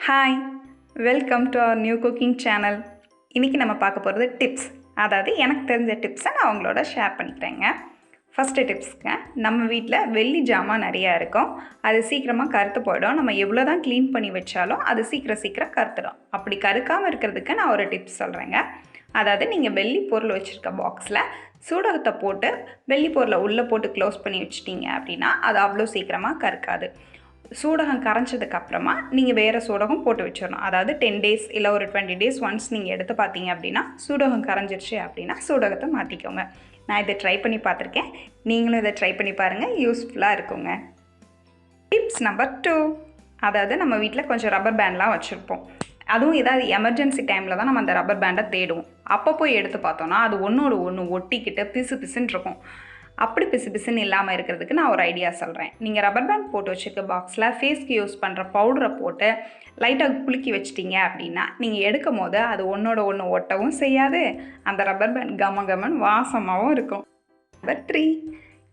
Hi, welcome to our new cooking channel. இன்றைக்கி நம்ம பார்க்க போகிறது டிப்ஸ். அதாவது எனக்கு தெரிஞ்ச டிப்ஸை நான் அவங்களோட ஷேர் பண்ணிக்கிறேங்க. ஃபஸ்ட்டு டிப்ஸுங்க, நம்ம வீட்டில் வெள்ளி ஜாமான் நிறையா இருக்கும். அது சீக்கிரமாக கருத்து போயிடும். நம்ம எவ்வளோ தான் க்ளீன் பண்ணி வச்சாலும் அது சீக்கிரம் கருத்துடும். அப்படி கருக்காமல் இருக்கிறதுக்கு நான் ஒரு டிப்ஸ் சொல்கிறேங்க. அதாவது நீங்கள் வெள்ளி பொருள் வச்சுருக்க பாக்ஸில் சூடகத்தை போட்டு வெள்ளி பொருளை உள்ளே போட்டு க்ளோஸ் பண்ணி வச்சிட்டிங்க அப்படின்னா அது அவ்வளோ சீக்கிரமாக கருக்காது. சூடகம் கரைஞ்சதுக்கப்புறமா நீங்கள் வேறு சூடகம் போட்டு வச்சிடணும். அதாவது 10 டேஸ் இல்லை ஒரு 20 டேஸ் ஒன்ஸ் நீங்கள் எடுத்து பார்த்தீங்க அப்படின்னா சூடகம் கரைஞ்சிருச்சு அப்படின்னா சூடகத்தை மாற்றிக்கோங்க. நான் இதை ட்ரை பண்ணி பார்த்துருக்கேன். நீங்களும் இதை ட்ரை பண்ணி பாருங்கள், யூஸ்ஃபுல்லாக இருக்குங்க. டிப்ஸ் நம்பர் 2, அதாவது நம்ம வீட்டில் கொஞ்சம் ரப்பர் பேண்ட்லாம் வச்சுருப்போம். அதுவும் ஏதாவது எமர்ஜென்சி டைமில் தான் நம்ம அந்த ரப்பர் பேண்டை தேடுவோம். அப்போ போய் எடுத்து பார்த்தோன்னா அது ஒன்றோடு ஒன்று ஒட்டிக்கிட்டு பிசுன்னு இருக்கும். அப்படி பிசுன்னு இல்லாமல் இருக்கிறதுக்கு நான் ஒரு ஐடியா சொல்கிறேன். நீங்கள் ரப்பர் பேண்ட் போட்டு வச்சுருக்க பாக்ஸில் ஃபேஸ்க்கு யூஸ் பண்ணுற பவுடரை போட்டு லைட்டாக குலுக்கி வச்சிட்டிங்க அப்படின்னா நீங்கள் எடுக்கும் போது அது ஒன்றோட ஒன்று ஒட்டவும் செய்யாது, அந்த ரப்பர் பேண்ட் கமன் வாசமாகவும் இருக்கும். நம்பர் 3,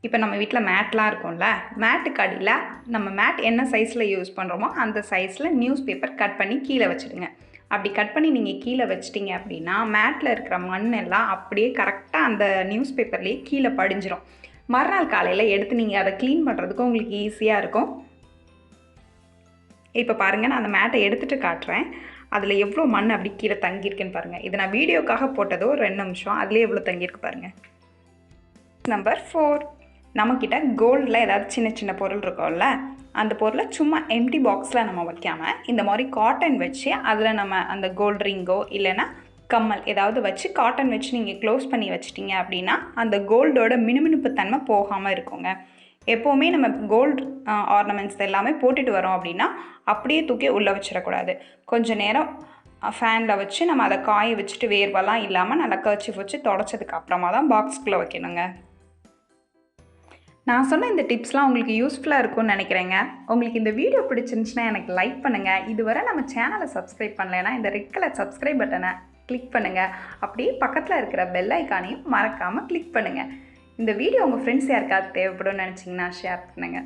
இப்போ நம்ம வீட்டில் மேட்லாம் இருக்கும்ல, மேட்டுக்கு அடியில் நம்ம மேட் என்ன சைஸில் யூஸ் பண்ணுறோமோ அந்த சைஸில் நியூஸ் பேப்பர் கட் பண்ணி கீழே வச்சுடுங்க. அப்படி கட் பண்ணி நீங்கள் கீழே வச்சிட்டிங்க அப்படின்னா மேட்டில் இருக்கிற மண் எல்லாம் அப்படியே கரெக்டாக அந்த நியூஸ் பேப்பர்லேயே கீழே படிஞ்சிடும். மறுநாள் காலையில் எடுத்து நீங்கள் அதை க்ளீன் பண்ணுறதுக்கு உங்களுக்கு ஈஸியாக இருக்கும். இப்போ பாருங்கள், நான் அந்த மேட்டை எடுத்துகிட்டு காட்டுறேன். அதில் எவ்வளோ மண் அப்படி கீழே தங்கியிருக்குன்னு பாருங்கள். இது நான் வீடியோக்காக போட்டதோ 2 நிமிஷம், அதுலேயே எவ்வளோ தங்கியிருக்கு பாருங்கள். நம்பர் 4, நம்மக்கிட்ட கோல்டில் ஏதாவது சின்ன பொருள் இருக்கும்ல, அந்த பொருளை சும்மா எம்டி பாக்ஸில் நம்ம வைக்காமல் இந்த மாதிரி காட்டன் வச்சு அதில் நம்ம அந்த கோல்ட் ரிங்கோ இல்லைன்னா கம்மல் ஏதாவது வச்சு காட்டன் வச்சு நீங்கள் க்ளோஸ் பண்ணி வச்சிட்டிங்க அப்படின்னா அந்த கோல்டோட மினுமினுப்பு தன்மை போகாமல் இருக்குங்க. எப்போவுமே நம்ம கோல்டு ஆர்னமெண்ட்ஸ் எல்லாமே போட்டுட்டு வரோம் அப்படின்னா அப்படியே தூக்கி உள்ளே வச்சிடக்கூடாது. கொஞ்சம் நேரம் ஃபேனில் வச்சு நம்ம அதை காய வச்சுட்டு வேர்வெல்லாம் இல்லாமல் நல்லா கர்ச்சீஃப் வச்சு தொடச்சதுக்கு அப்புறமா தான் பாக்ஸ்குள்ளே வைக்கணுங்க. நான் சொன்ன இந்த டிப்ஸ்லாம் உங்களுக்கு யூஸ்ஃபுல்லாக இருக்கும்னு நினைக்கிறேங்க. உங்களுக்கு இந்த வீடியோ பிடிச்சிருந்துச்சுன்னா எனக்கு லைக் பண்ணுங்கள். இதுவரை நம்ம சேனலை சப்ஸ்கிரைப் பண்ணலைன்னா இந்த ரெட் கலர் சப்ஸ்கிரைப் பட்டனை கிளிக் பண்ணுங்கள். அப்படியே பக்கத்தில் இருக்கிற பெல் ஐக்கானையும் மறக்காமல் கிளிக் பண்ணுங்கள். இந்த வீடியோ உங்கள் ஃப்ரெண்ட்ஸ் யாருக்காவது தேவைப்படும்னு நினச்சிங்கன்னா ஷேர் பண்ணுங்கள்.